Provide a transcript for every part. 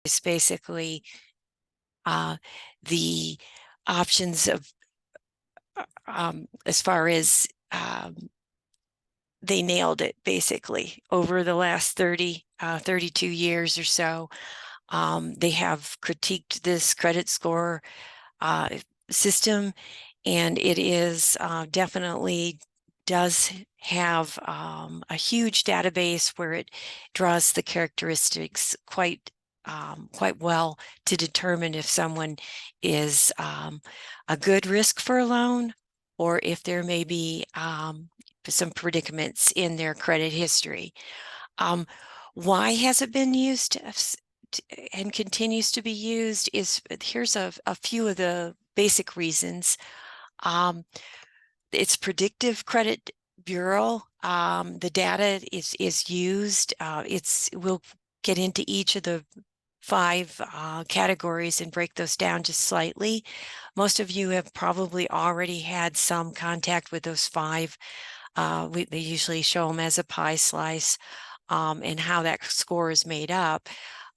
is basically the options of as far as they nailed it basically over the last 32 years or so. They have critiqued this credit score system, and it is definitely does have a huge database where it draws the characteristics quite well to determine if someone is a good risk for a loan, or if there may be some predicaments in their credit history. Why has it been used and continues to be used is, here's a few of the basic reasons. It's predictive credit bureau. The data is used. We'll get into each of the 5 categories and break those down just slightly. Most of you have probably already had some contact with those 5. They usually show them as a pie slice, and how that score is made up.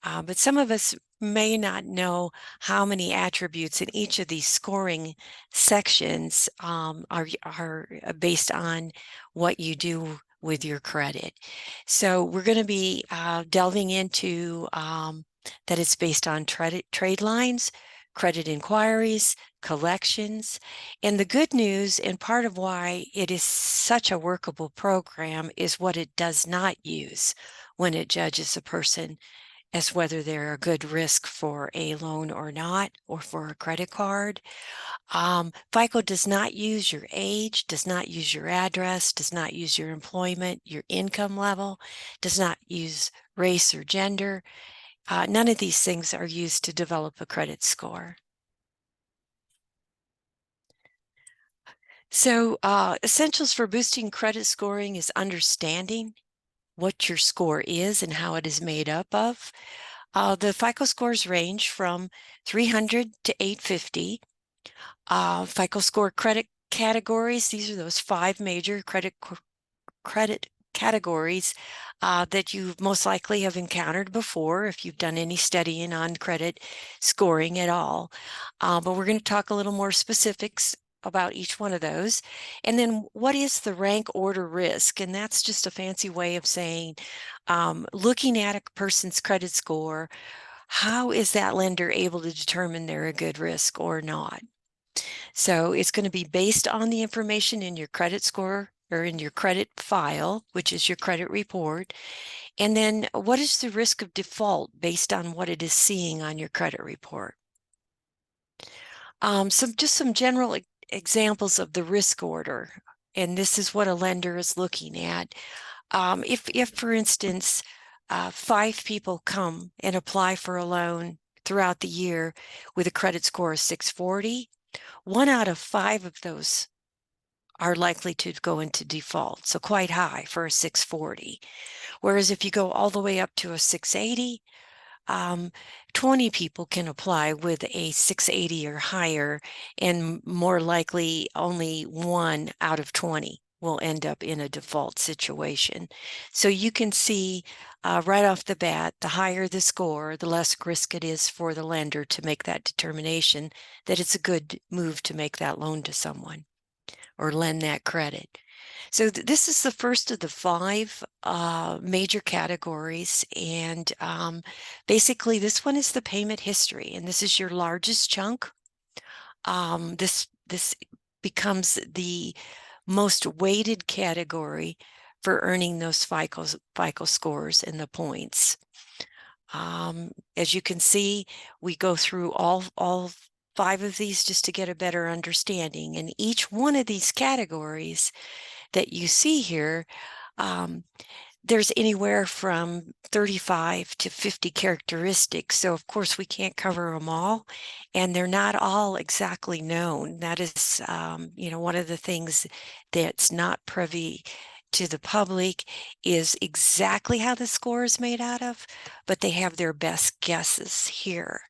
But some of us may not know how many attributes in each of these scoring sections are based on what you do with your credit. So we're going to be delving into that it's based on trade lines, credit inquiries, collections. And the good news, and part of why it is such a workable program, is what it does not use when it judges a person as whether they're a good risk for a loan or not, or for a credit card. FICO does not use your age, does not use your address, does not use your employment, your income level, does not use race or gender. None of these things are used to develop a credit score. So essentials for boosting credit scoring is understanding what your score is and how it is made up of. The FICO scores range from 300 to 850. FICO score credit categories, these are those 5 major credit categories that you most likely have encountered before if you've done any studying on credit scoring at all. But we're going to talk a little more specifics about each one of those. And then what is the rank order risk? And that's just a fancy way of saying, looking at a person's credit score, how is that lender able to determine they're a good risk or not? So it's going to be based on the information in your credit score or in your credit file, which is your credit report. And then what is the risk of default based on what it is seeing on your credit report? Just some general examples of the risk order. And this is what a lender is looking at. If for instance, 5 people come and apply for a loan throughout the year with a credit score of 640, 1 out of 5 of those are likely to go into default, so quite high for a 640. Whereas if you go all the way up to a 680, 20 people can apply with a 680 or higher, and more likely only 1 out of 20 will end up in a default situation. So you can see right off the bat, the higher the score, the less risk it is for the lender to make that determination that it's a good move to make that loan to someone or lend that credit. So this is the first of the 5 major categories, and basically this one is the payment history, and this is your largest chunk. This becomes the most weighted category for earning those FICO scores and the points. As you can see, we go through all 5 of these just to get a better understanding, and each one of these categories that you see here, there's anywhere from 35 to 50 characteristics. So of course we can't cover them all, and they're not all exactly known. That is, one of the things that's not privy to the public is exactly how the score is made out of, but they have their best guesses here.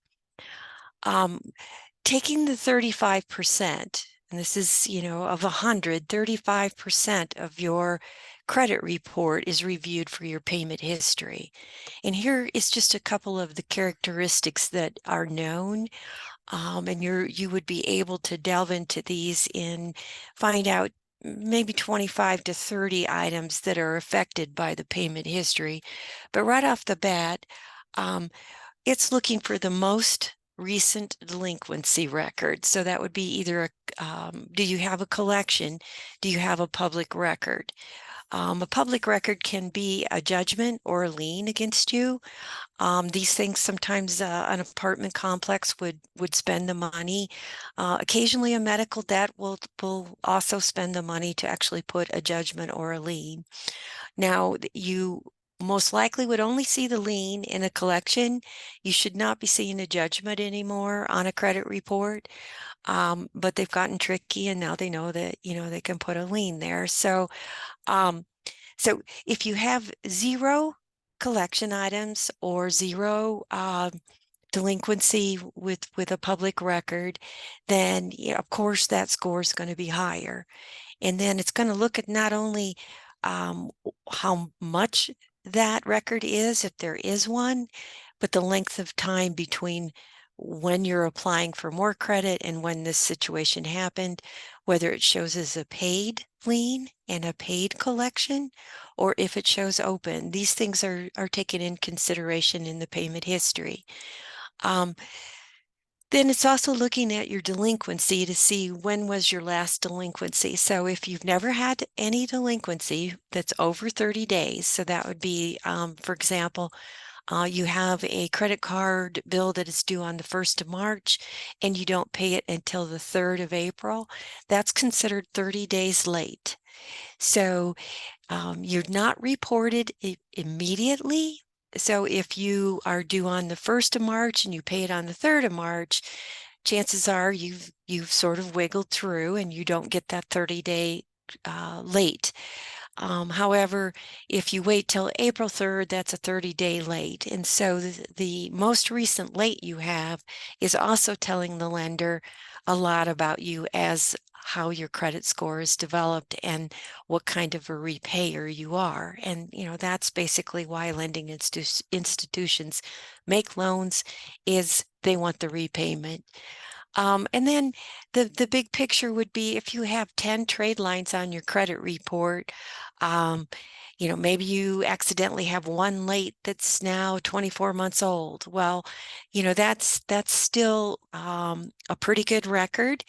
Taking the 35%, and this is, of 100, 35% of your credit report is reviewed for your payment history. And here is just a couple of the characteristics that are known. And you would be able to delve into these and find out maybe 25 to 30 items that are affected by the payment history. But right off the bat, it's looking for the most recent delinquency record. So that would be either do you have a collection? Do you have a public record? A public record can be a judgment or a lien against you. These things sometimes an apartment complex would spend the money. Occasionally, a medical debt will also spend the money to actually put a judgment or a lien. Now, you most likely would only see the lien in a collection. You should not be seeing a judgment anymore on a credit report. But they've gotten tricky, and now they know that they can put a lien there. So so if you have zero collection items or zero delinquency with a public record, then of course that score is going to be higher. And then it's going to look at not only how much that record is, if there is one, but the length of time between when you're applying for more credit and when this situation happened, whether it shows as a paid lien and a paid collection, or if it shows open. These things are taken in consideration in the payment history. Then it's also looking at your delinquency to see when was your last delinquency. So if you've never had any delinquency that's over 30 days, so that would be, for example, you have a credit card bill that is due on the 1st of March and you don't pay it until the 3rd of April, that's considered 30 days late. So you're not reported immediately. So if you are due on the 1st of March and you pay it on the 3rd of March, chances are you've sort of wiggled through and you don't get that 30-day late. However, if you wait till April 3rd, that's a 30-day late. And so the most recent late you have is also telling the lender a lot about you as how your credit score is developed and what kind of a repayer you are. And, that's basically why lending institutions make loans, is they want the repayment. And then the big picture would be if you have 10 trade lines on your credit report, maybe you accidentally have one late that's now 24 months old. Well, that's still a pretty good record.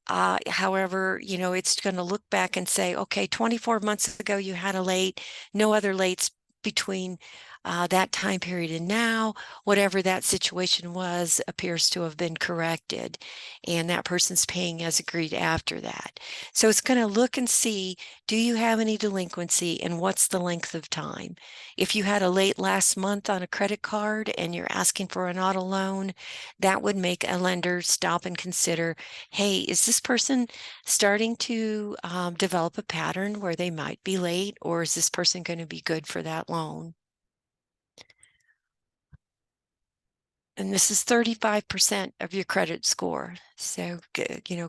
However, it's going to look back and say, okay, 24 months ago you had a late, no other lates between that time period and now, whatever that situation was appears to have been corrected, and that person's paying as agreed after that. So it's going to look and see, do you have any delinquency and what's the length of time? If you had a late last month on a credit card and you're asking for an auto loan, that would make a lender stop and consider, hey, is this person starting to develop a pattern where they might be late, or is this person going to be good for that loan? And this is 35% of your credit score. So,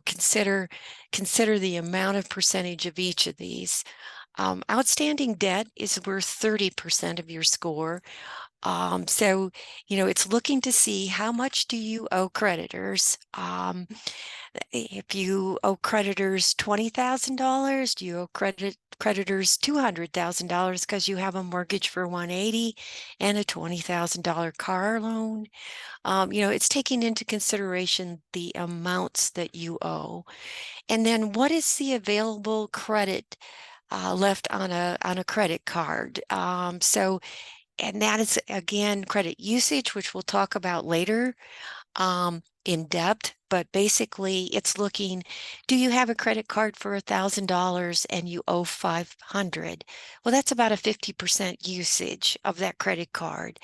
consider the amount of percentage of each of these. Outstanding debt is worth 30% of your score. So, it's looking to see how much do you owe creditors. If you owe creditors $20,000, do you owe creditors $200,000 because you have a mortgage for $180,000 and a $20,000 car loan? It's taking into consideration the amounts that you owe. And then what is the available credit left on a credit card? And that is, again, credit usage, which we'll talk about later in depth, but basically it's looking, do you have a credit card for $1,000 and you owe $500? Well, that's about a 50% usage of that credit card.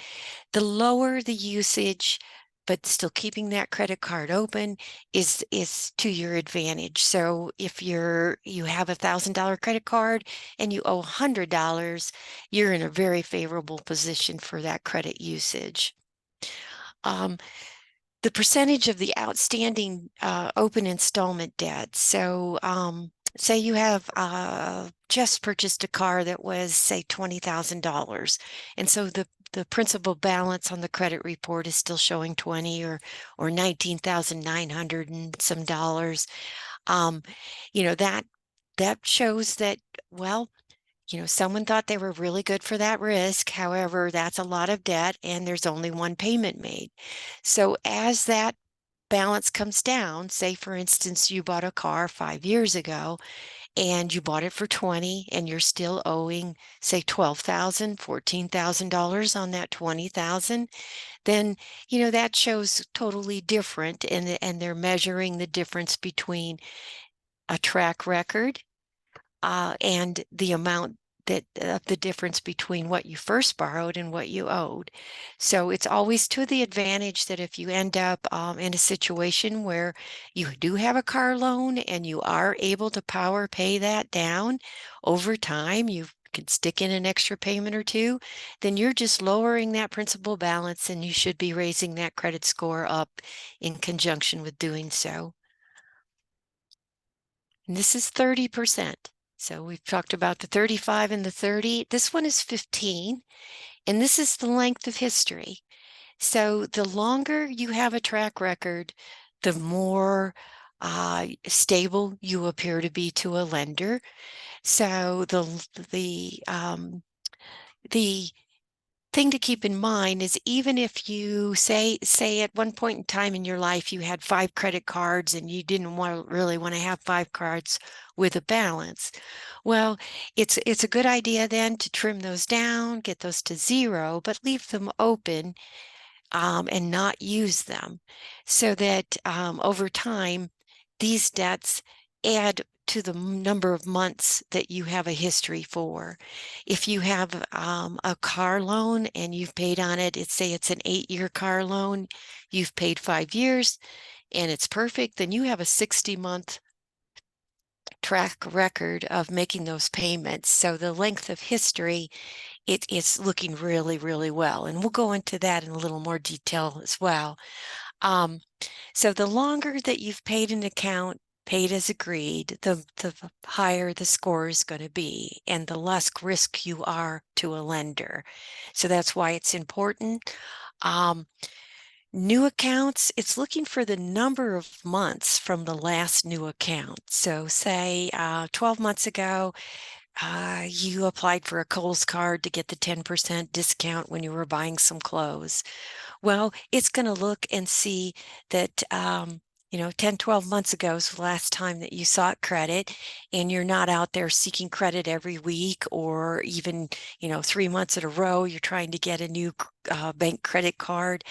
The lower the usage, but still keeping that credit card open is to your advantage. So if you have $1,000 credit card and you owe $100, you're in a very favorable position for that credit usage. The percentage of the outstanding open installment debt. So say you have just purchased a car that was, say, $20,000. And so the principal balance on the credit report is still showing 20 or 19,900 and some dollars. Um, that shows that, well, someone thought they were really good for that risk. However, that's a lot of debt and there's only one payment made. So as that balance comes down, say for instance, you bought a car 5 years ago and you bought it for 20 and you're still owing, say, $12,000, $14,000 on that 20,000, then, that shows totally different. And they're measuring the difference between a track record and the amount that of the difference between what you first borrowed and what you owed. So it's always to the advantage that if you end up in a situation where you do have a car loan and you are able to power pay that down over time, you can stick in an extra payment or two, then you're just lowering that principal balance and you should be raising that credit score up in conjunction with doing so. And this is 30%. So we've talked about the 35 and the 30. This one is 15, and this is the length of history. So the longer you have a track record, the more stable you appear to be to a lender. So the thing to keep in mind is even if you say at one point in time in your life you had 5 credit cards and you didn't really want to have 5 cards with a balance, well, it's a good idea then to trim those down, get those to 0, but leave them open and not use them, so that over time these debts add to the number of months that you have a history for. If you have a car loan and you've paid on it, say it's an 8-year car loan, you've paid 5 years and it's perfect, then you have a 60-month track record of making those payments. So the length of history, it's looking really, really well. And we'll go into that in a little more detail as well. So the longer that you've paid an account, paid as agreed, the higher the score is going to be and the less risk you are to a lender. So that's why it's important. New accounts, it's looking for the number of months from the last new account. So say 12 months ago, you applied for a Kohl's card to get the 10% discount when you were buying some clothes. Well, it's going to look and see that 10, 12 months ago is the last time that you sought credit, and you're not out there seeking credit every week or even 3 months in a row you're trying to get a new bank credit card.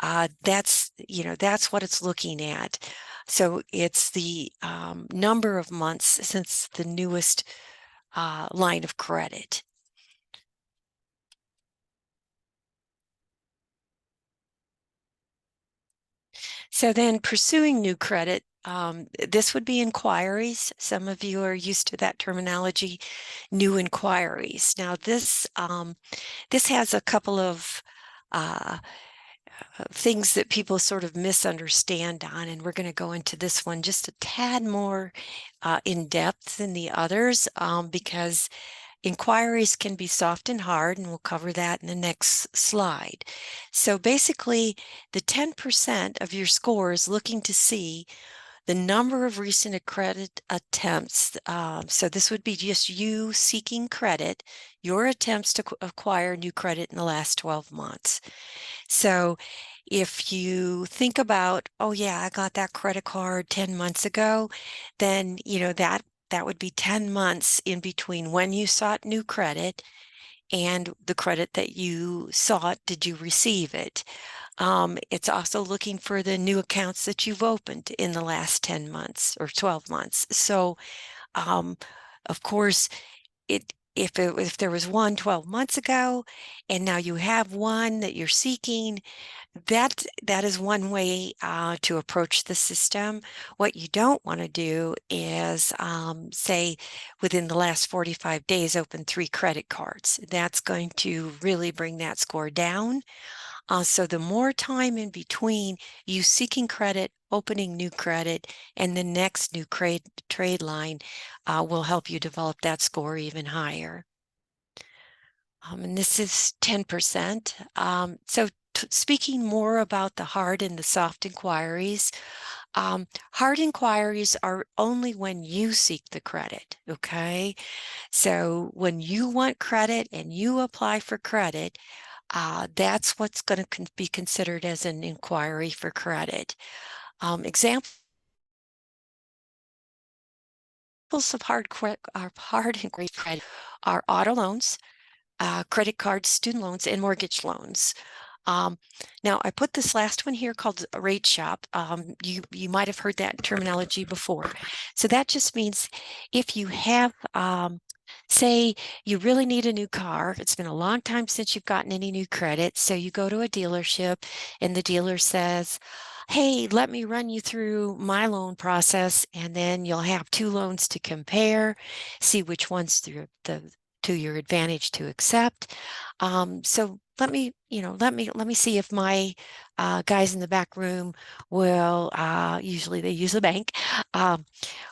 That's what it's looking at. So it's the number of months since the newest line of credit. So then pursuing new credit, this would be inquiries. Some of you are used to that terminology, new inquiries. Now this has a couple of things that people sort of misunderstand on, and we're going to go into this one just a tad more in depth than the others because inquiries can be soft and hard, and we'll cover that in the next slide. So basically, the 10% of your score is looking to see the number of recent credit attempts. So this would be just you seeking credit, your attempts to acquire new credit in the last 12 months. So if you think about, oh yeah, I got that credit card 10 months ago, then that would be 10 months in between when you sought new credit and the credit that you sought, did you receive it? It's also looking for the new accounts that you've opened in the last 10 months or 12 months. So, of course, if there was one 12 months ago and now you have one that you're seeking, that is one way to approach the system. What you don't want to do is say within the last 45 days open 3 credit cards. That's going to really bring that score down. So the more time in between you seeking credit, opening new credit, and the next new trade line will help you develop that score even higher. And this is 10%. So speaking more about the hard and the soft inquiries, hard inquiries are only when you seek the credit, okay? So when you want credit and you apply for credit, that's what's going to be considered as an inquiry for credit. Examples of hard inquiry credit are auto loans, credit cards, student loans, and mortgage loans. Now, I put this last one here called a rate shop. You might have heard that terminology before. So that just means if you have, say, you really need a new car. It's been a long time since you've gotten any new credit. So you go to a dealership and the dealer says, hey, let me run you through my loan process, and then you'll have two loans to compare, see which one's to your advantage to accept. So let me see if my guys in the back room will, usually they use a bank,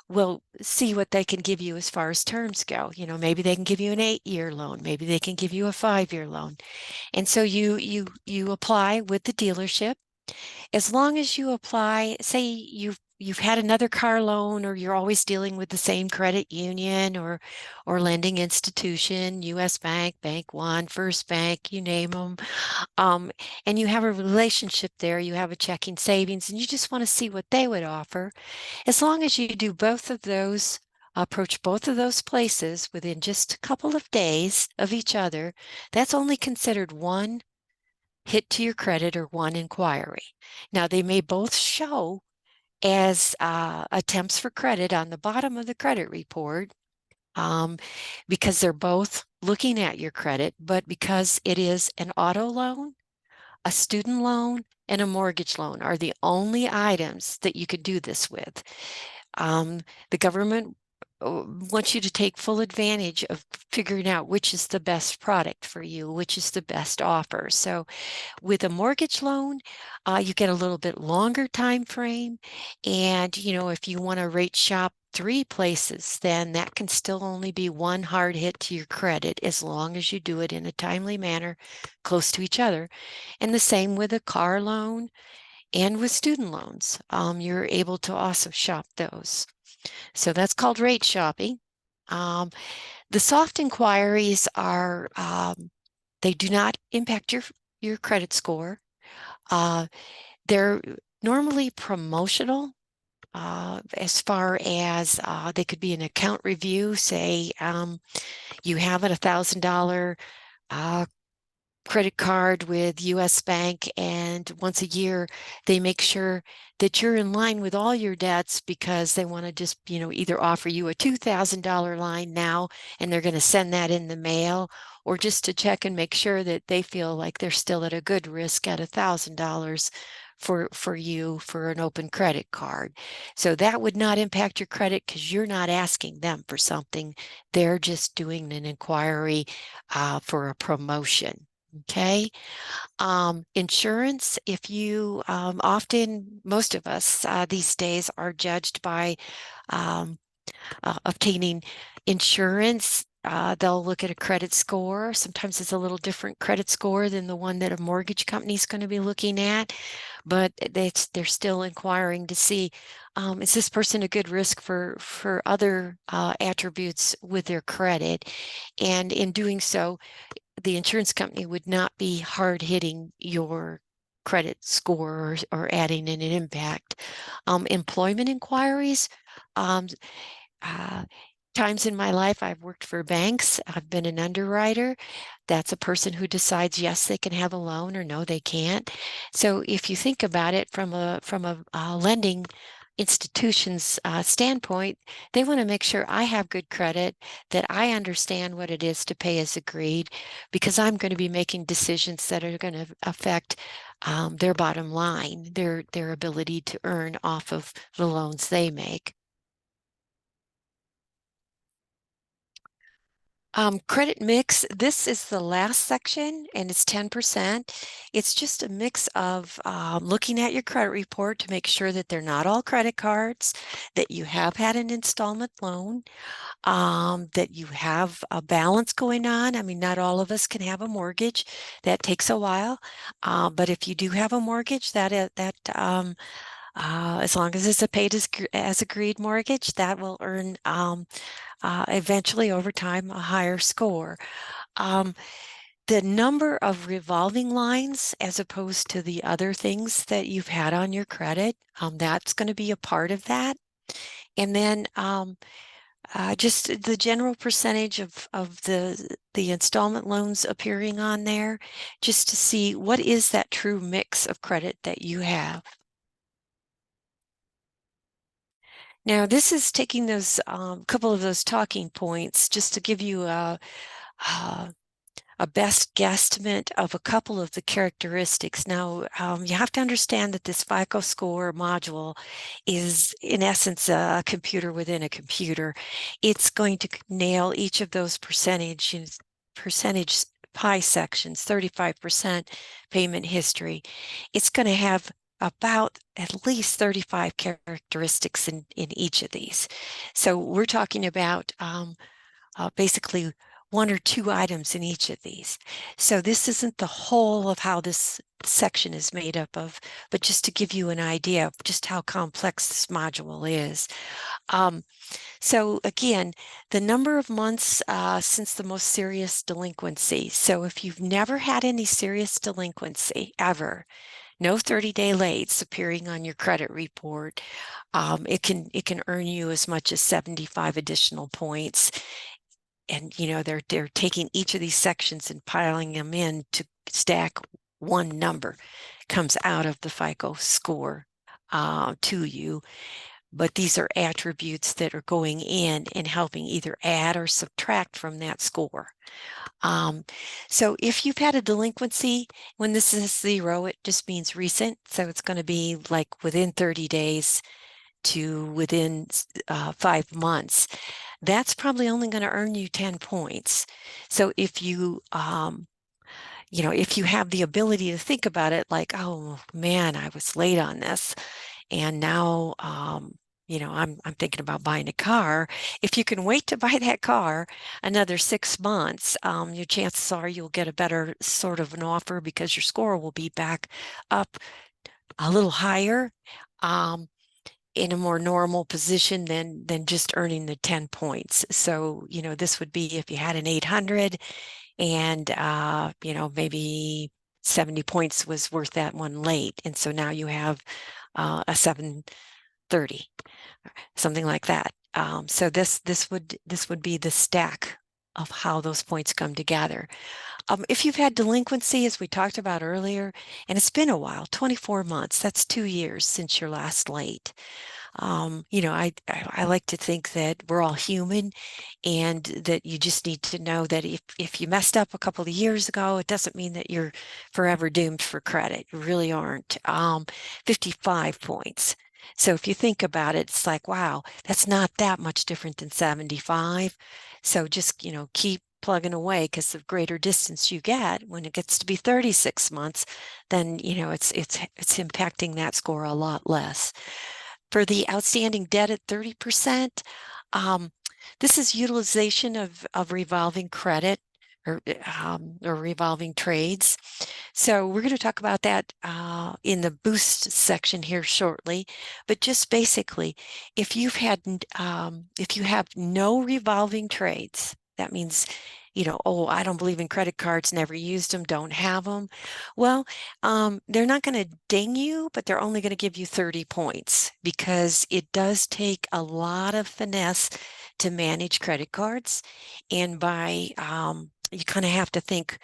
will see what they can give you as far as terms go. Maybe they can give you an 8-year loan, maybe they can give you a 5-year loan. And so you apply with the dealership. As long as you apply, say you've had another car loan, or you're always dealing with the same credit union or lending institution, US Bank, Bank One, First Bank, you name them, and you have a relationship there, you have a checking savings, and you just want to see what they would offer. As long as you do both of those, approach both of those places within just a couple of days of each other, that's only considered one hit to your credit or one inquiry. Now, they may both show as attempts for credit on the bottom of the credit report, because they're both looking at your credit, but because it is an auto loan, a student loan, and a mortgage loan are the only items that you could do this with. The government wants you to take full advantage of figuring out which is the best product for you, which is the best offer. So with a mortgage loan, you get a little bit longer time frame. And, if you want to rate shop 3 places, then that can still only be one hard hit to your credit as long as you do it in a timely manner, close to each other. And the same with a car loan and with student loans. You're able to also shop those. So that's called rate shopping. The soft inquiries are, they do not impact your credit score. They're normally promotional, as far as they could be an account review. Say you have a $1,000 credit card with US Bank, and once a year they make sure that you're in line with all your debts, because they want to just either offer you a $2,000 line now and they're going to send that in the mail, or just to check and make sure that they feel like they're still at a good risk at $1,000 for you for an open credit card. So that would not impact your credit because you're not asking them for something. They're just doing an inquiry for a promotion. Okay. Insurance, if you often, most of us these days are judged by obtaining insurance. They'll look at a credit score. Sometimes it's a little different credit score than the one that a mortgage company is going to be looking at, but they're still inquiring to see, is this person a good risk for other attributes with their credit? And in doing so, the insurance company would not be hard hitting your credit score or adding in an impact. Employment inquiries, times in my life I've worked for banks, I've been an underwriter. That's a person who decides yes, they can have a loan, or no, they can't. So if you think about it from a lending institution's standpoint, they want to make sure I have good credit, that I understand what it is to pay as agreed, because I'm going to be making decisions that are going to affect their bottom line, their ability to earn off of the loans they make. Credit mix, this is the last section and it's 10%. It's just a mix of looking at your credit report to make sure that they're not all credit cards, that you have had an installment loan, that you have a balance going on. I mean, not all of us can have a mortgage. That takes a while. But if you do have a mortgage, as long as it's a paid as agreed mortgage, that will earn eventually over time a higher score. Um, the number of revolving lines as opposed to the other things that you've had on your credit, that's going to be a part of that. And then just the general percentage of the installment loans appearing on there, just to see what is that true mix of credit that you have. Now, this is taking those couple of those talking points just to give you uh, a best guesstimate of a couple of the characteristics. Now, you have to understand that this FICO score module is, in essence, a computer within a computer. It's going to nail each of those percentage pie sections, 35% payment history. It's going to have about at least 35 characteristics in each of these. So we're talking about basically one or two items in each of these. So this isn't the whole of how this section is made up of, but just to give you an idea of just how complex this module is. So again, the number of months since the most serious delinquency. So if you've never had any serious delinquency ever, no 30-day lates appearing on your credit report, it can earn you as much as 75 additional points. And they're taking each of these sections and piling them in to stack one number comes out of the FICO score to you. But these are attributes that are going in and helping either add or subtract from that score. So if you've had a delinquency, when this is 0, it just means recent. So it's going to be like within 30 days to within 5 months. That's probably only going to earn you 10 points. So if you if you have the ability to think about it like, oh man, I was late on this, and now I'm thinking about buying a car. If you can wait to buy that car another 6 months, your chances are you'll get a better sort of an offer because your score will be back up a little higher. In a more normal position than just earning the 10 points. So, this would be if you had an 800 and, maybe 70 points was worth that one late. And so now you have a 730, something like that. So this would be the stack of how those points come together. If you've had delinquency, as we talked about earlier, and it's been a while, 24 months, that's 2 years since you're last late. I like to think that we're all human and that you just need to know that if you messed up a couple of years ago, it doesn't mean that you're forever doomed for credit. You really aren't. 55 points. So if you think about it, it's like, wow, that's not that much different than 75. So just, keep plugging away, because the greater distance you get when it gets to be 36 months, then, it's impacting that score a lot less. For the outstanding debt at 30%, this is utilization of revolving credit or revolving trades. So we're going to talk about that in the boost section here shortly. But just basically, if you have no revolving trades, that means, oh, I don't believe in credit cards, never used them, don't have them. Well, they're not going to ding you, but they're only going to give you 30 points because it does take a lot of finesse to manage credit cards. And you kind of have to think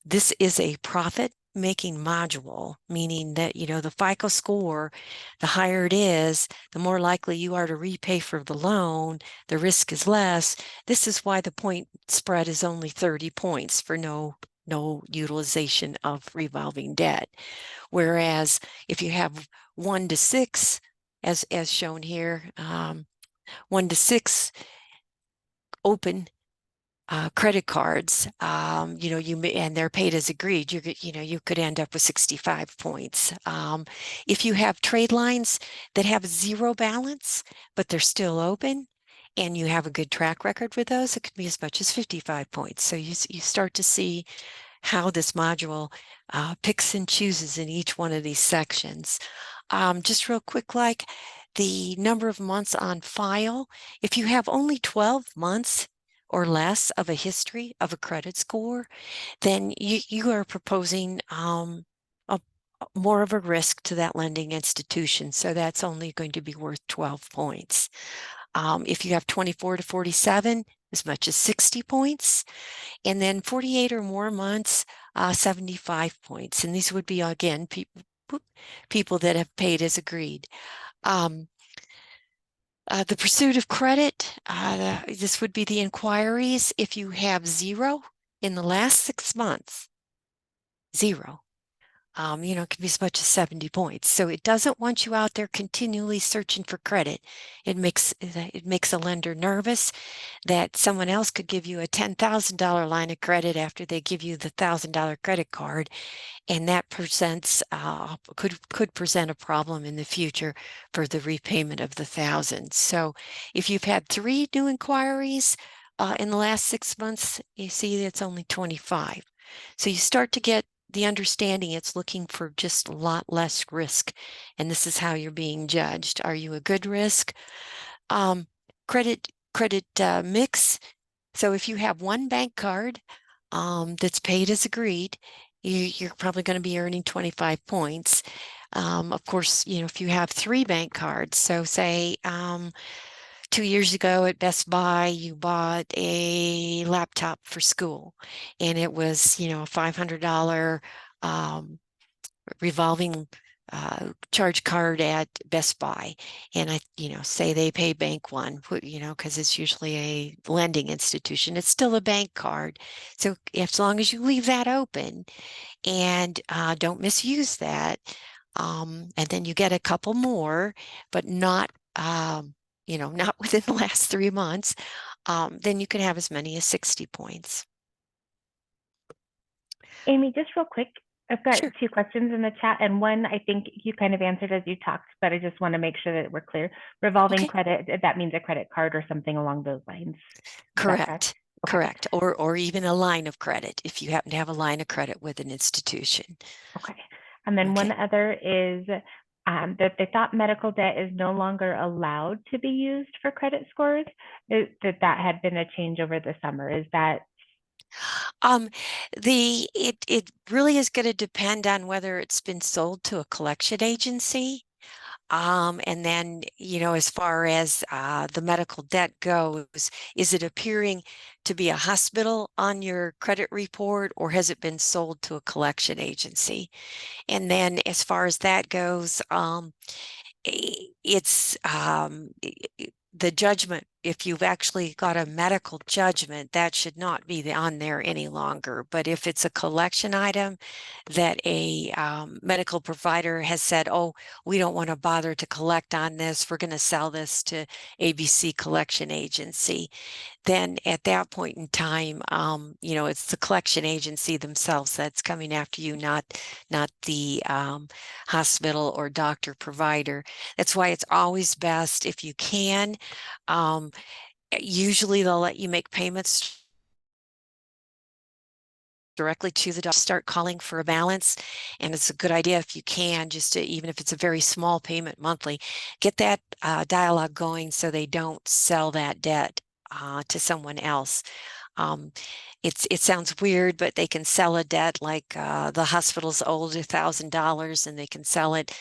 this is a profit making module, meaning that, the FICO score, the higher it is, the more likely you are to repay for the loan, the risk is less. This is why the point spread is only 30 points for no utilization of revolving debt. Whereas if you have 1 to 6, as shown here, 1 to 6 open credit cards, you may, and they're paid as agreed, you could end up with 65 points. If you have trade lines that have zero balance, but they're still open, and you have a good track record with those, it could be as much as 55 points. So you start to see how this module picks and chooses in each one of these sections. Just real quick, like the number of months on file, if you have only 12 months or less of a history of a credit score, then you are proposing a, more of a risk to that lending institution. So that's only going to be worth 12 points. If you have 24 to 47, as much as 60 points, and then 48 or more months, 75 points. And these would be, again, people that have paid as agreed. The pursuit of credit, this would be the inquiries. If you have zero in the last 6 months, zero, it can be as much as 70 points. So it doesn't want you out there continually searching for credit. It makes a lender nervous that someone else could give you a $10,000 line of credit after they give you the $1,000 credit card, and that presents could present a problem in the future for the repayment of the thousands. So if you've had 3 new inquiries in the last 6 months, you see it's only 25. So you start to get the understanding it's looking for just a lot less risk, and this is how you're being judged. Are you a good risk? Credit mix. So if you have one bank card that's paid as agreed, you're probably going to be earning 25 points. Of course, if you have 3 bank cards, so say 2 years ago at Best Buy, you bought a laptop for school, and it was, a $500 revolving charge card at Best Buy, and say they pay Bank One, because it's usually a lending institution, it's still a bank card. So as long as you leave that open and don't misuse that, and then you get a couple more, but not not within the last 3 months, then you can have as many as 60 points. Amy, just real quick, I've got Sure. 2 questions in the chat, and one I think you kind of answered as you talked, but I just want to make sure that we're clear. Revolving Okay. credit, that means a credit card or something along those lines. Is that correct? Correct. Okay. Correct. Or even a line of credit if you happen to have a line of credit with an institution. Okay. And then one Okay. other is that they thought medical debt is no longer allowed to be used for credit scores. That had been a change over the summer. Is that Um, it really is going to depend on whether it's been sold to a collection agency. And then, as far as the medical debt goes, is it appearing to be a hospital on your credit report, or has it been sold to a collection agency? And then as far as that goes, it's the judgment. If you've actually got a medical judgment, that should not be on there any longer. But if it's a collection item that a medical provider has said, oh, we don't want to bother to collect on this, we're going to sell this to ABC Collection Agency, then at that point in time, it's the collection agency themselves that's coming after you, not the hospital or doctor provider. That's why it's always best if you can. Usually they'll let you make payments directly to the doctor, start calling for a balance. And it's a good idea if you can, just to, even if it's a very small payment monthly, get that dialogue going so they don't sell that debt to someone else. It sounds weird, but they can sell a debt like the hospital's owed $1,000, and they can sell it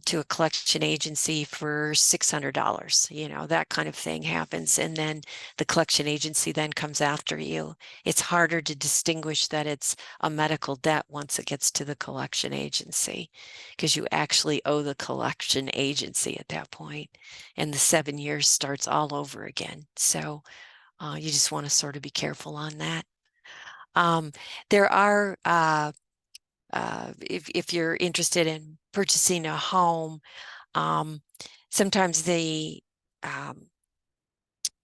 to a collection agency for $600. That kind of thing happens, and then the collection agency then comes after you. It's harder to distinguish that it's a medical debt once it gets to the collection agency, because you actually owe the collection agency at that point, and the 7 years starts all over again. So you just want to sort of be careful on that. There are, if you're interested in purchasing a home, sometimes um,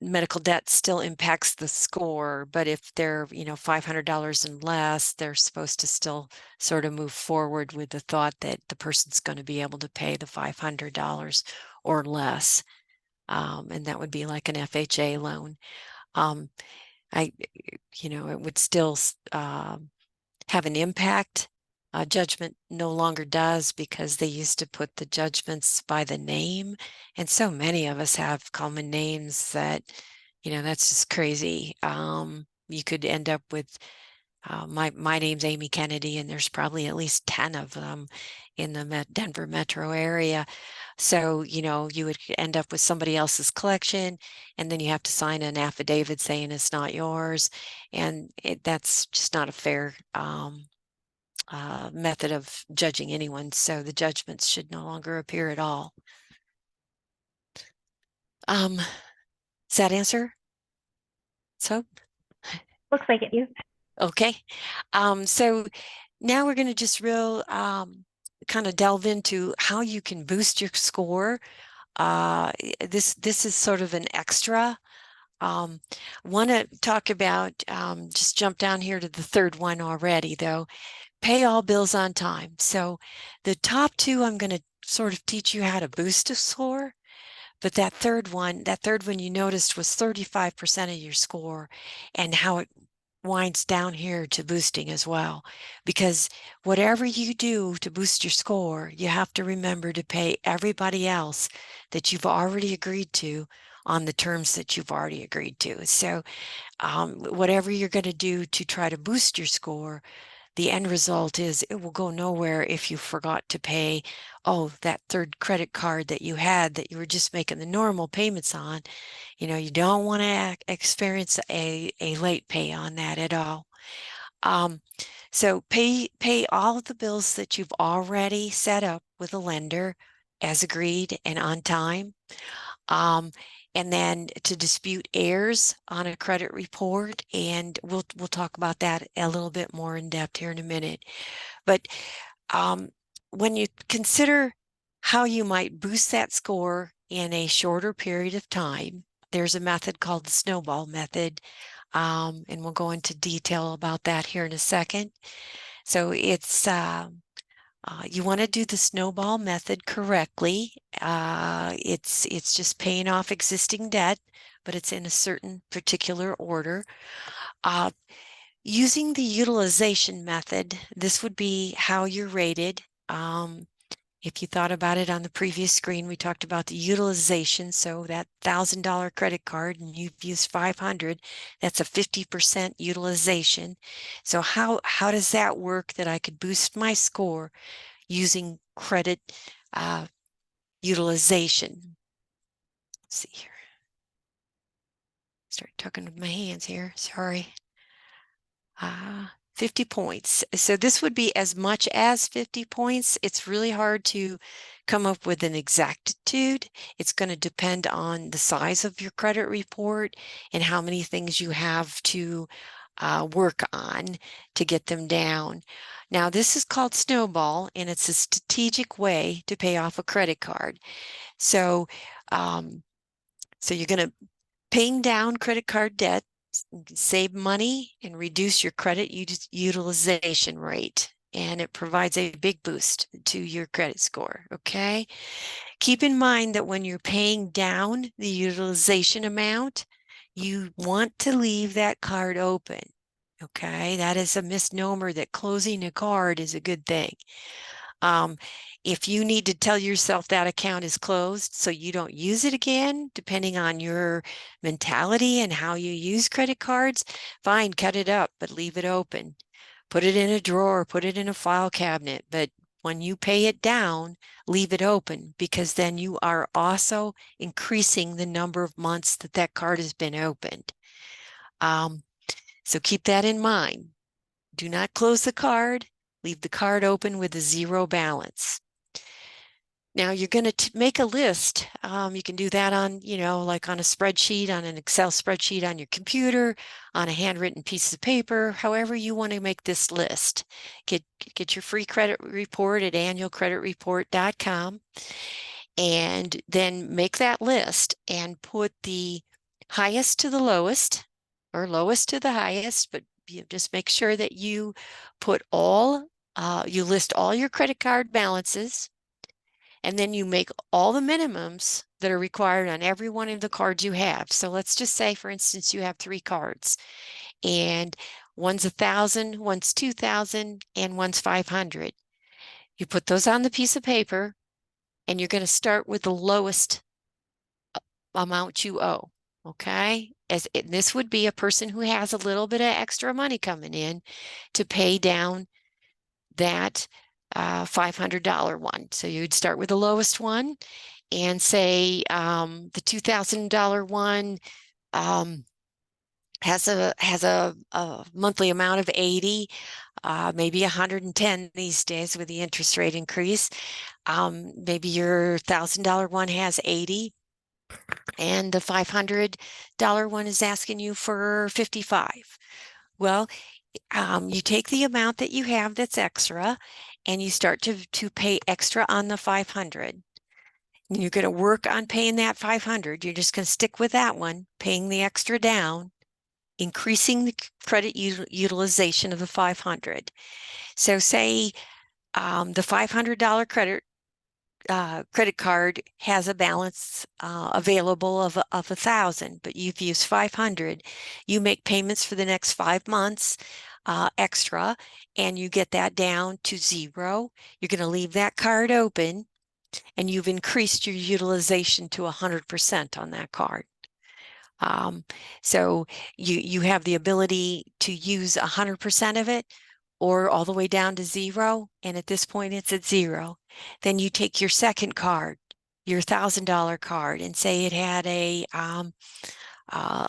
medical debt still impacts the score, but if they're, $500 and less, they're supposed to still sort of move forward with the thought that the person's going to be able to pay the $500 or less. And that would be like an FHA loan. It would still have an impact. Judgment no longer does, because they used to put the judgments by the name. And so many of us have common names that, that's just crazy. You could end up with, my name's Amy Kennedy, and there's probably at least 10 of them in the Denver metro area. So, you would end up with somebody else's collection, and then you have to sign an affidavit saying it's not yours. And that's just not a fair method of judging anyone. So the judgments should no longer appear at all. Does that answer? So, Looks like it is. okay. So now we're going to just kind of delve into how you can boost your score. This is sort of an extra. Want to talk about, just jump down here to the third one already, though. Pay all bills on time. So the top two, I'm going to sort of teach you how to boost a score. But that third one you noticed was 35% of your score, and how it winds down here to boosting as well. Because whatever you do to boost your score, you have to remember to pay everybody else that you've already agreed to on the terms that you've already agreed to. So whatever you're going to do to try to boost your score, the end result is it will go nowhere if you forgot to pay, that third credit card that you had that you were just making the normal payments on. You don't want to experience a late pay on that at all. So pay all of the bills that you've already set up with a lender as agreed and on time. And then to dispute errors on a credit report, and we'll talk about that a little bit more in depth here in a minute. But when you consider how you might boost that score in a shorter period of time, there's a method called the snowball method, and we'll go into detail about that here in a second. So it's you want to do the snowball method correctly. It's just paying off existing debt, but it's in a certain particular order. Using the utilization method, this would be how you're rated. If you thought about it on the previous screen, we talked about the utilization. So that $1,000 credit card and you've used 500, that's a 50% utilization. So how does that work that I could boost my score using credit utilization? Let's see here. Start talking with my hands here. Sorry. 50 points. So this would be as much as 50 points. It's really hard to come up with an exactitude. It's going to depend on the size of your credit report and how many things you have to work on to get them down. Now, this is called snowball, and it's a strategic way to pay off a credit card. So, you're going to paying down credit card debt, save money, and reduce your credit utilization rate. And it provides a big boost to your credit score, okay? Keep in mind that when you're paying down the utilization amount, you want to leave that card open, okay? That is a misnomer that closing a card is a good thing. If you need to tell yourself that account is closed so you don't use it again, depending on your mentality and how you use credit cards, fine, cut it up, but leave it open. Put it in a drawer, put it in a file cabinet, but when you pay it down, leave it open, because then you are also increasing the number of months that that card has been opened. So keep that in mind. Do not close the card. Leave the card open with a zero balance. Now you're going to make a list. You can do that on, like on a spreadsheet, on an Excel spreadsheet on your computer, on a handwritten piece of paper, however you want to make this list. Get your free credit report at annualcreditreport.com, and then make that list and put the highest to the lowest or lowest to the highest, but you just make sure that you put you list all your credit card balances, and then you make all the minimums that are required on every one of the cards you have. So let's just say, for instance, you have 3 cards, and one's 1,000, one's 2,000, and one's 500. You put those on the piece of paper, and you're going to start with the lowest amount you owe. Okay, this would be a person who has a little bit of extra money coming in to pay down that $500 one. So you'd start with the lowest one and say the $2,000 one has a monthly amount of 80, maybe 110 these days with the interest rate increase. Maybe your $1,000 one has 80, and the $500 one is asking you for 55. Well, you take the amount that you have that's extra, and you start to pay extra on the 500. And you're going to work on paying that 500. You're just going to stick with that one, paying the extra down, increasing the credit utilization of the 500. So say the $500 credit card has a balance available of 1,000, but you've used 500. You make payments for the next 5 months extra, and you get that down to 0. You're going to leave that card open, and you've increased your utilization to 100% on that card. So you have the ability to use 100% of it, or all the way down to 0. And at this point, it's at 0. Then you take your second card, your $1,000 card, and say it had a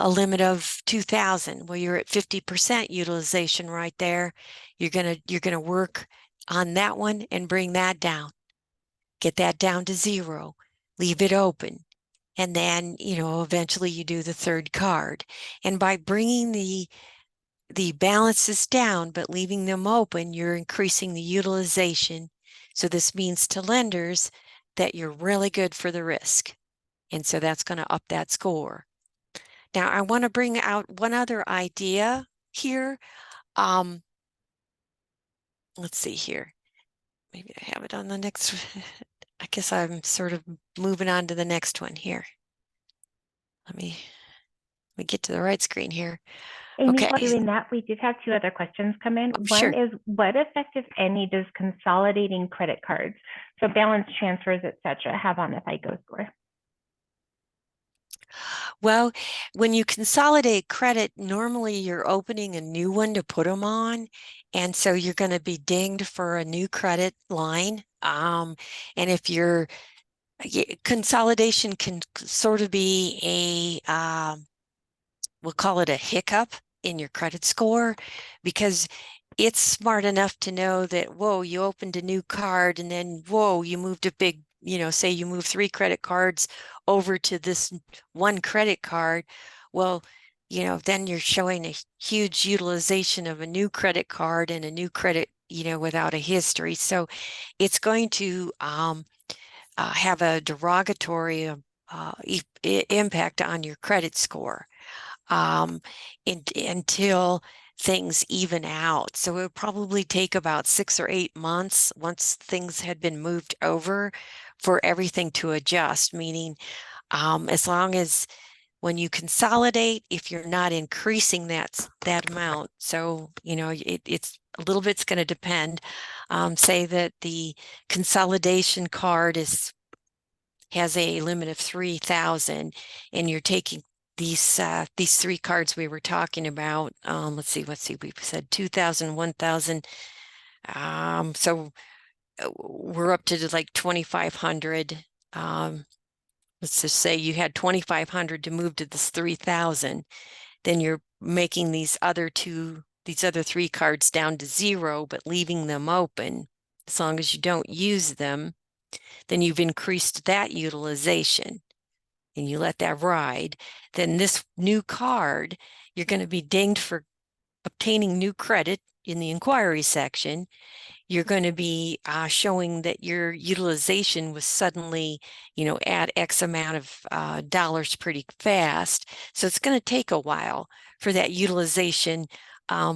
limit of 2,000. Well, you're at 50% utilization right there. You're gonna work on that one and bring that down. Get that down to 0. Leave it open. And then, eventually you do the third card. And by bringing the balances down, but leaving them open, you're increasing the utilization. So this means to lenders that you're really good for the risk. And so that's going to up that score. Now, I want to bring out one other idea here. Let's see here. Maybe I have it on the next. I guess I'm sort of moving on to the next one here. Let me get to the right screen here. Amy, Okay. while doing that, we did have 2 other questions come in. Sure. One is, what effect, if any, does consolidating credit cards, so balance transfers, et cetera, have on the FICO score? Well, when you consolidate credit, normally you're opening a new one to put them on. And so you're going to be dinged for a new credit line. And if you're consolidation can sort of be we'll call it a hiccup in your credit score, because it's smart enough to know that, whoa, you opened a new card, and then, whoa, you moved a big, say you move 3 credit cards over to this one credit card. Well, then you're showing a huge utilization of a new credit card and a new credit, without a history. So it's going to have a derogatory impact on your credit score until things even out. So it would probably take about 6 or 8 months once things had been moved over for everything to adjust, meaning as long as when you consolidate, if you're not increasing that amount. So, it's a little bit's going to depend. Say that the consolidation card has a limit of 3,000, and you're taking these 3 cards we were talking about. Let's see, we said 2,000, 1,000. So we're up to like 2,500. Let's just say you had 2,500 to move to this 3,000. Then you're making these other 3 cards down to 0, but leaving them open. As long as you don't use them, then you've increased that utilization, and you let that ride. Then this new card, you're going to be dinged for obtaining new credit in the inquiry section. you're going to be showing that your utilization was suddenly, at X amount of dollars pretty fast. So it's going to take a while for that utilization.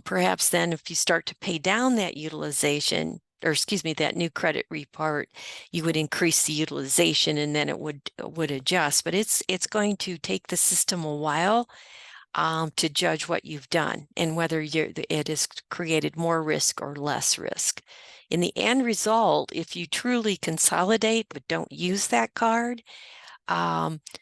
Perhaps then if you start to pay down that utilization, or excuse me, that new credit report, you would increase the utilization and then it would adjust. But it's going to take the system a while to judge what you've done and whether it has created more risk or less risk. In the end result, if you truly consolidate but don't use that card,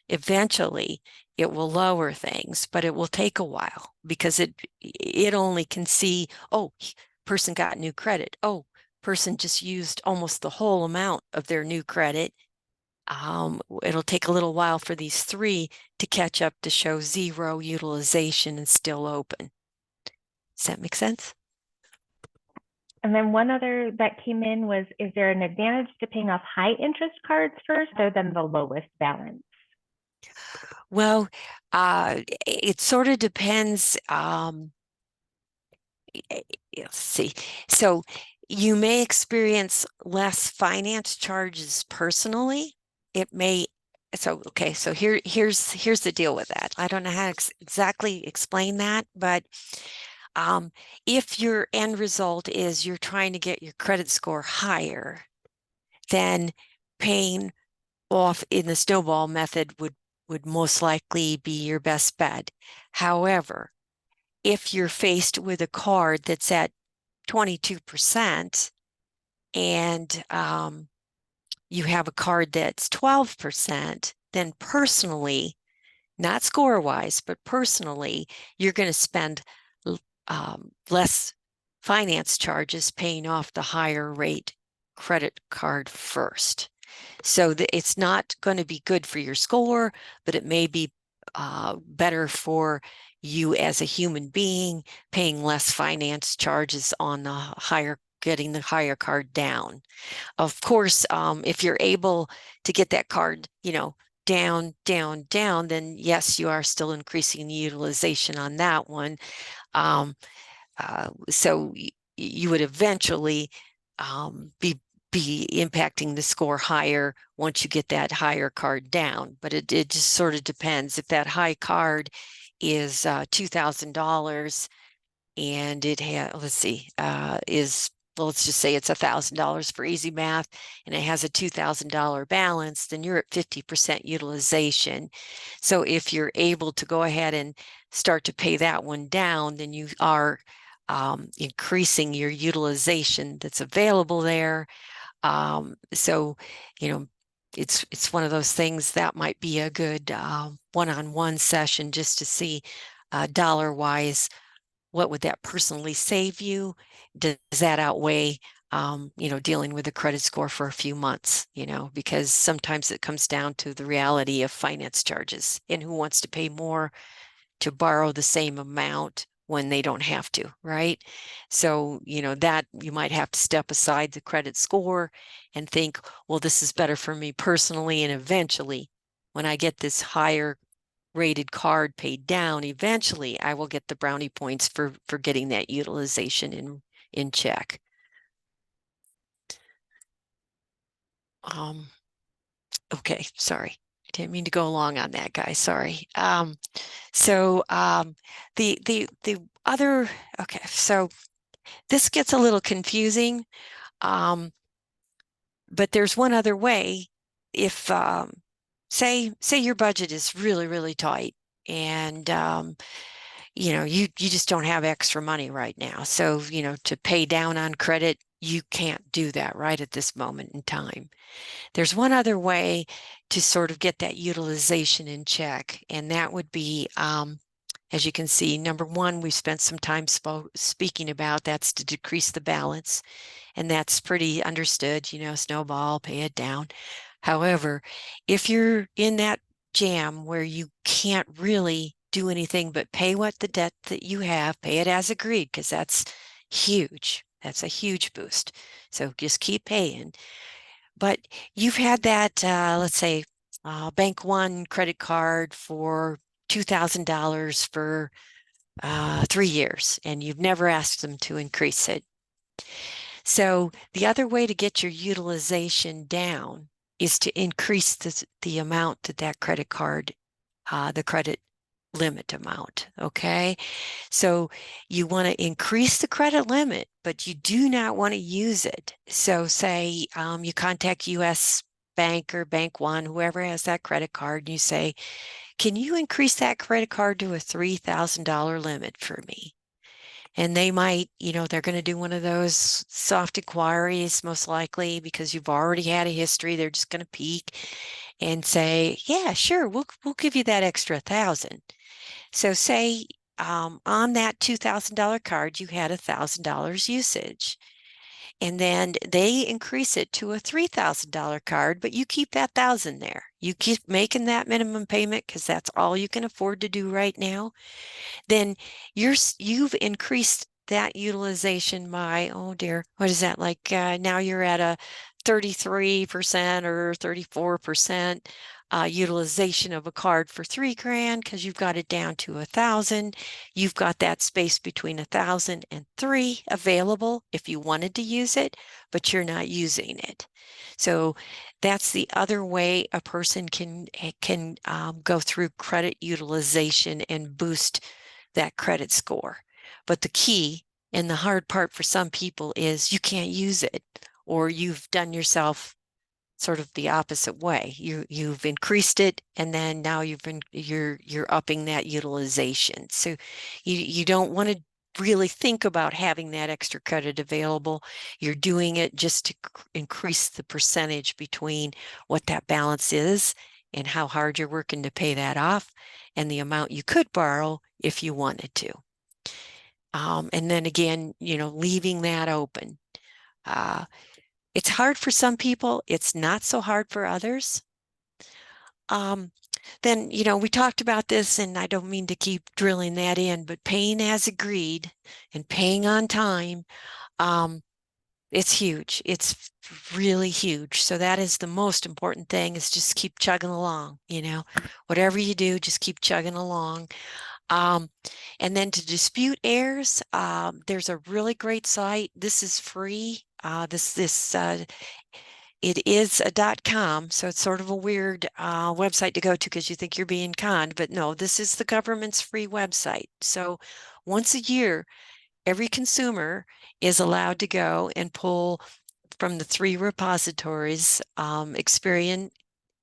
eventually it will lower things, but it will take a while because it only can see, oh, person got new credit. Oh, person just used almost the whole amount of their new credit. It'll take a little while for these three to catch up to show zero utilization and still open. Does that make sense? And then one other that came in was, is there an advantage to paying off high interest cards first rather than the lowest balance? Well, it sort of depends. Let's see. So you may experience less finance charges personally. It may. So, okay. So here's the deal with that. I don't know how to exactly explain that, but if your end result is you're trying to get your credit score higher, then paying off in the snowball method would most likely be your best bet. However, if you're faced with a card that's at 22% and you have a card that's 12%, then personally, not score wise, but personally, you're going to spend less finance charges paying off the higher rate credit card first. So it's not going to be good for your score, but it may be better for you as a human being, paying less finance charges on the getting the higher card down. Of course, if you're able to get that card, down, down, down, then yes, you are still increasing the utilization on that one. So you would eventually be impacting the score higher once you get that higher card down. But it just sort of depends. If that high card is $2,000 and it has, let's see, well, let's just say it's $1,000 for easy math, and it has a $2,000 balance, then you're at 50% utilization. So if you're able to go ahead and start to pay that one down, then you are increasing your utilization that's available there. So, it's one of those things that might be a good one-on-one session just to see dollar-wise, what would that personally save you? Does that outweigh, dealing with a credit score for a few months, because sometimes it comes down to the reality of finance charges and who wants to pay more to borrow the same amount when they don't have to, right? So, that you might have to step aside the credit score and think, well, this is better for me personally. And eventually, when I get this higher rated card paid down, eventually I will get the brownie points for getting that utilization in check. Okay, sorry. Didn't mean to go long on that, guys. Sorry. The other, okay, so this gets a little confusing, but there's one other way. If say your budget is really, really tight and you just don't have extra money right now. So, to pay down on credit, you can't do that right at this moment in time. There's one other way to sort of get that utilization in check, and that would be, as you can see, number one, we spent some time speaking about, that's to decrease the balance, and that's pretty understood, snowball, pay it down. However, if you're in that jam where you can't really do anything but pay what the debt that you have, pay it as agreed, because that's huge. That's a huge boost. So just keep paying. But you've had that, let's say, Bank One credit card for $2,000 for 3 years, and you've never asked them to increase it. So the other way to get your utilization down is to increase the amount that that credit card, the credit limit amount. Okay. So you want to increase the credit limit, but you do not want to use it. So say you contact US Bank or Bank One, whoever has that credit card, and you say, can you increase that credit card to a $3,000 limit for me? And they might, they're going to do one of those soft inquiries, most likely, because you've already had a history. They're just going to peek and say, yeah, sure, we'll give you that extra 1,000. So say on that $2,000 card, you had $1,000 usage. And then they increase it to a $3,000 card, but you keep that 1,000 there. You keep making that minimum payment because that's all you can afford to do right now. Then you've increased that utilization by, oh dear, what is that like? Now you're at a 33% or 34% utilization of a card for $3,000 because you've got it down to 1,000. You've got that space between 1,000 and 3 available if you wanted to use it, but you're not using it. So that's the other way a person can go through credit utilization and boost that credit score. But the key and the hard part for some people is you can't use it, or you've done yourself sort of the opposite way. You've increased it, and then now you're upping that utilization. So you don't want to really think about having that extra credit available. You're doing it just to increase the percentage between what that balance is and how hard you're working to pay that off and the amount you could borrow if you wanted to. And then again, leaving that open. It's hard for some people. It's not so hard for others. Then, we talked about this, and I don't mean to keep drilling that in, but paying as agreed and paying on time, it's huge. It's really huge. So that is the most important thing, is just keep chugging along, whatever you do, just keep chugging along. And then to dispute heirs, there's a really great site. This is free. It is a .com, so it's sort of a weird website to go to because you think you're being conned, but no, this is the government's free website. So once a year, every consumer is allowed to go and pull from the 3 repositories, Experian,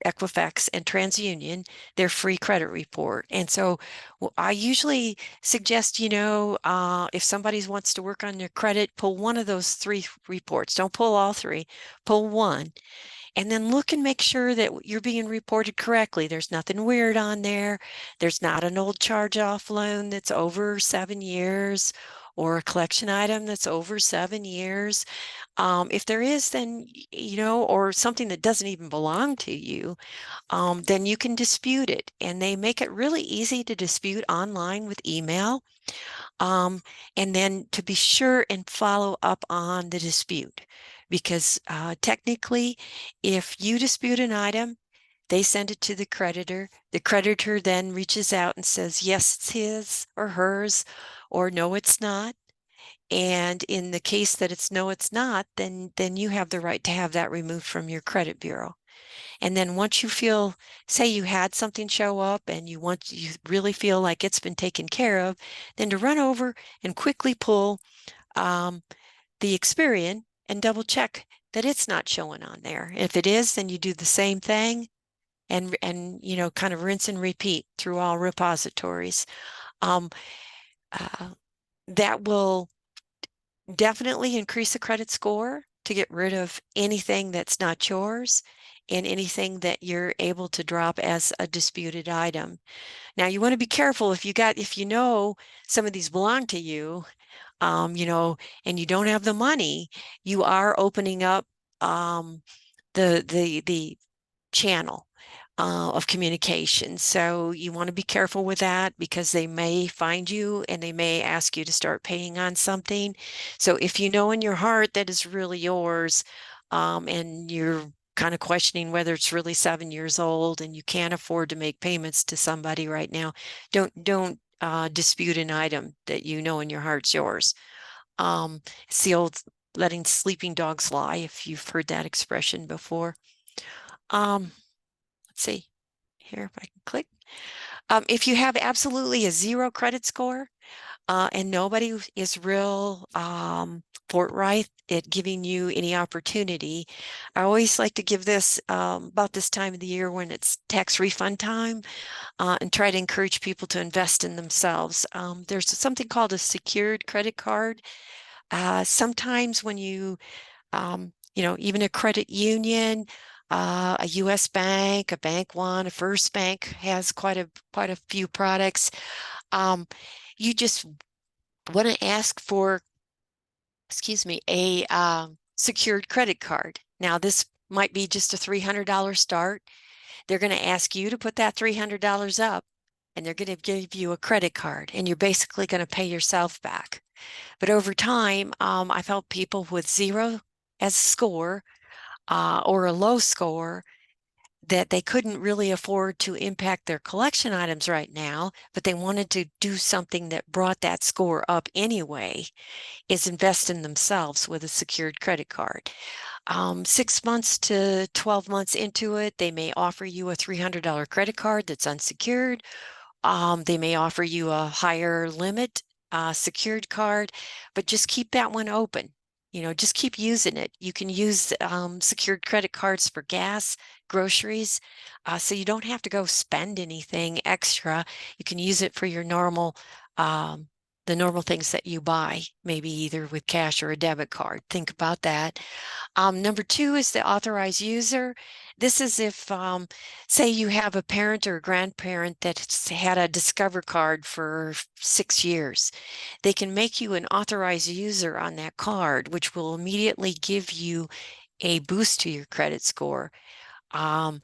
Equifax, and TransUnion, their free credit report. And so I usually suggest, if somebody wants to work on their credit, pull one of those 3 reports. Don't pull all 3, pull one. And then look and make sure that you're being reported correctly. There's nothing weird on there. There's not an old charge-off loan that's over 7 years or a collection item that's over 7 years. If there is, then, or something that doesn't even belong to you, then you can dispute it. And they make it really easy to dispute online with email. And then to be sure and follow up on the dispute, because technically, if you dispute an item, they send it to the creditor. The creditor then reaches out and says, yes, it's his or hers, or no, it's not. And in the case that it's no, it's not, then you have the right to have that removed from your credit bureau. And then once you feel, say you had something show up and you really feel like it's been taken care of, then to run over and quickly pull the Experian and double check that it's not showing on there. If it is, then you do the same thing and kind of rinse and repeat through all repositories. That will definitely increase the credit score to get rid of anything that's not yours and anything that you're able to drop as a disputed item. Now, you want to be careful if you know some of these belong to you, and you don't have the money, you are opening up the channel of communication. So you want to be careful with that, because they may find you and they may ask you to start paying on something. So if you know in your heart that is really yours, and you're kind of questioning whether it's really 7 years old and you can't afford to make payments to somebody right now, don't dispute an item that you know in your heart's yours. It's the old letting sleeping dogs lie, if you've heard that expression before. Let's see here if I can click. If you have absolutely a 0 credit score, and nobody is real forthright at giving you any opportunity, I always like to give this about this time of the year when it's tax refund time, and try to encourage people to invest in themselves. There's something called a secured credit card. Sometimes when you know, even a credit union, a U.S. bank, a Bank One, a First Bank has quite a few products. You just want to ask for, excuse me, a secured credit card. Now, this might be just a $300 start. They're going to ask you to put that $300 up, and they're going to give you a credit card, and you're basically going to pay yourself back. But over time, I've helped people with 0 as a score, or a low score, that they couldn't really afford to impact their collection items right now, but they wanted to do something that brought that score up anyway, is invest in themselves with a secured credit card. 6 months to 12 months into it, they may offer you a $300 credit card that's unsecured. They may offer you a higher limit secured card, but just keep that one open. You know, just keep using it. You can use secured credit cards for gas, groceries, so you don't have to go spend anything extra. You can use it for your normal, the normal things that you buy, maybe either with cash or a debit card. Think about that. Number 2 is the authorized user. This is if, say you have a parent or a grandparent that's had a Discover card for 6 years. They can make you an authorized user on that card, which will immediately give you a boost to your credit score. And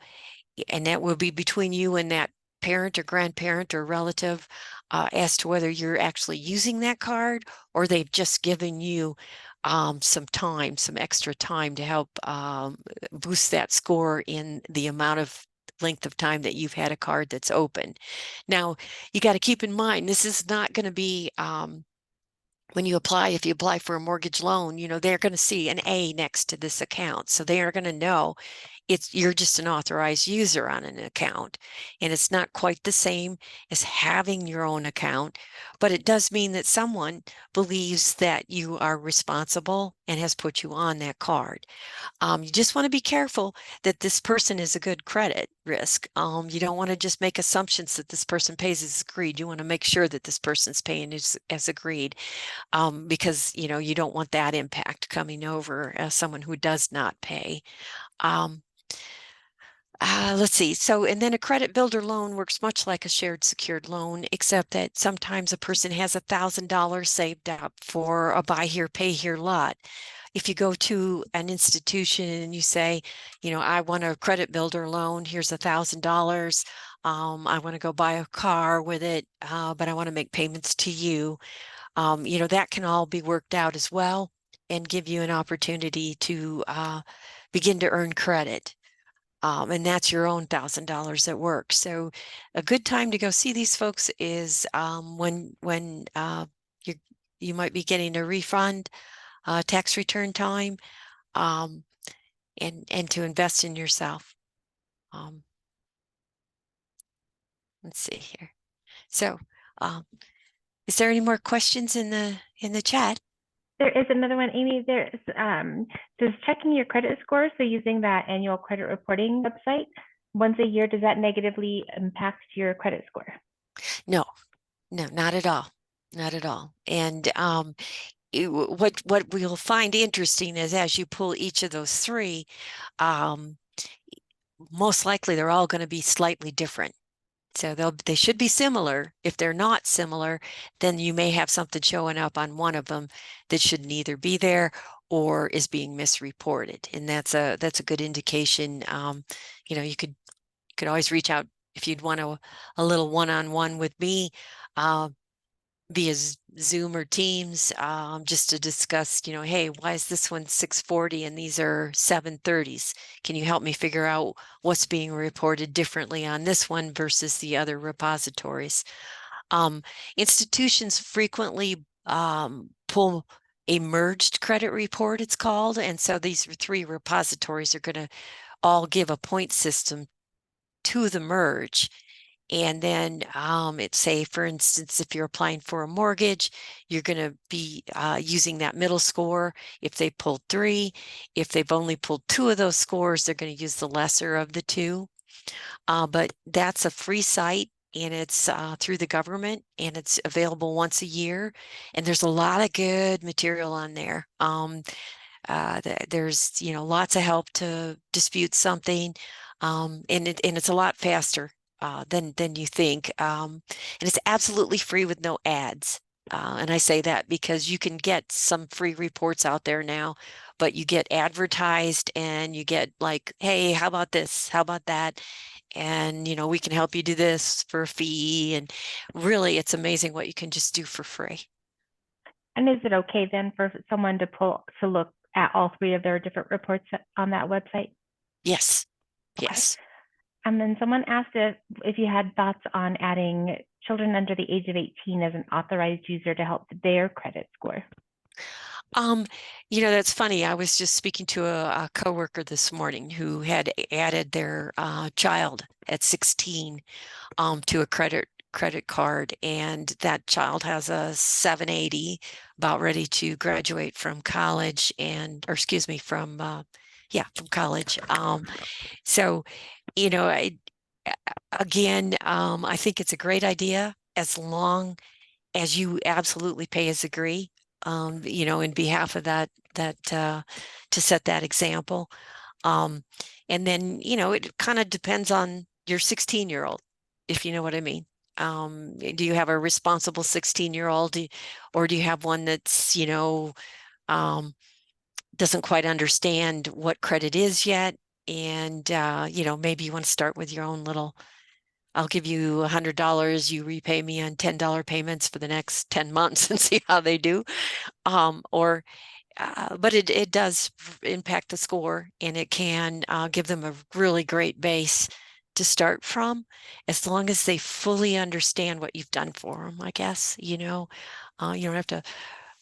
that will be between you and that parent or grandparent or relative, as to whether you're actually using that card or they've just given you some extra time to help boost that score in the amount of length of time that you've had a card that's open. Now, you got to keep in mind, this is not going to be when you apply, if you apply for a mortgage loan, you know, they're going to see an A next to this account. So they are going to know you're just an authorized user on an account, and it's not quite the same as having your own account, but it does mean that someone believes that you are responsible and has put you on that card. You just want to be careful that this person is a good credit risk. You don't want to just make assumptions that this person pays as agreed. You want to make sure that this person's paying as agreed, because you know you don't want that impact coming over as someone who does not pay. Let's see. So, and then a credit builder loan works much like a shared secured loan, except that sometimes a person has $1,000 saved up for a buy here, pay here lot. If you go to an institution and you say, you know, I want a credit builder loan, here's $1,000. I want to go buy a car with it, but I want to make payments to you. You know, that can all be worked out as well and give you an opportunity to begin to earn credit. And that's your own $1,000 at work. So a good time to go see these folks is when you might be getting a refund, tax return time, and to invest in yourself. Let's see here. So, is there any more questions in the chat? There is another one, Amy. There's does checking your credit score, so using that annual credit reporting website once a year, does that negatively impact your credit score? No, not at all. Not at all. And what we'll find interesting is as you pull each of those 3, most likely they're all going to be slightly different. So they should be similar. If they're not similar, then you may have something showing up on one of them that should neither be there or is being misreported. And that's a good indication. You know, you could always reach out if you'd want a little one-on-one with me, via Zoom or Teams, just to discuss, you know, hey, why is this one 640 and these are 730s? Can you help me figure out what's being reported differently on this one versus the other repositories? Institutions frequently pull a merged credit report, it's called. And so these three repositories are going to all give a point system to the merge. And then it's say, for instance, if you're applying for a mortgage, you're going to be using that middle score. If they pulled 3, if they've only pulled 2 of those scores, they're going to use the lesser of the 2. But that's a free site, and it's through the government, and it's available once a year. And there's a lot of good material on there. There's lots of help to dispute something, and it's a lot faster than you think. And it's absolutely free with no ads. And I say that because you can get some free reports out there now, but you get advertised and you get like, hey, how about this? How about that? And we can help you do this for a fee. And really, it's amazing what you can just do for free. And is it okay then for someone to look at all 3 of their different reports on that website? Yes. Okay. Yes. And then someone asked if you had thoughts on adding children under the age of 18 as an authorized user to help their credit score. That's funny. I was just speaking to a coworker this morning who had added their child at 16 to a credit card, and that child has a 780, about ready to graduate from college, or excuse me, from college. So I think it's a great idea as long as you absolutely pay as agree, in behalf of that to set that example. And then, it kind of depends on your 16-year-old, if you know what I mean. Do you have a responsible 16-year-old, or do you have one that's, doesn't quite understand what credit is yet? And, maybe you want to start with your own little, I'll give you $100, you repay me on $10 payments for the next 10 months and see how they do. But it does impact the score, and it can give them a really great base to start from, as long as they fully understand what you've done for them, I guess. You don't have to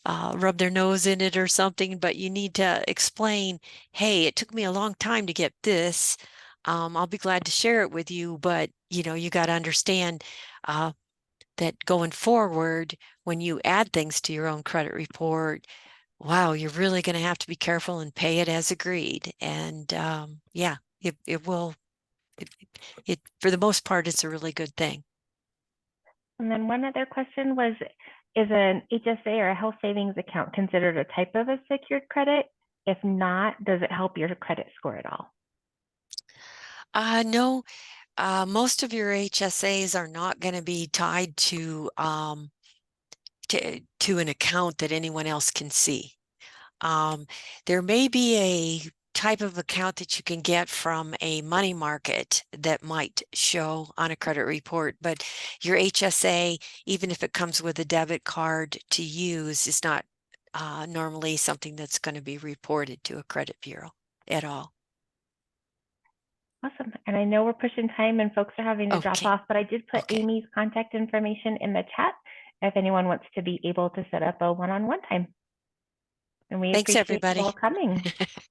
rub their nose in it or something, but you need to explain, hey, it took me a long time to get this. I'll be glad to share it with you, but you got to understand that going forward, when you add things to your own credit report, wow, you're really going to have to be careful and pay it as agreed. And it will, for the most part, it's a really good thing. And then one other question was, is an HSA or a health savings account considered a type of a secured credit? If not, does it help your credit score at all? No, most of your HSAs are not going to be tied to an account that anyone else can see. There may be a type of account that you can get from a money market that might show on a credit report, but your HSA, even if it comes with a debit card to use, is not normally something that's going to be reported to a credit bureau at all. Awesome. And I know we're pushing time and folks are having to drop Okay. off, but I did put Okay. Amy's contact information in the chat if anyone wants to be able to set up a one-on-one time. And we Thanks, appreciate you everybody. all coming.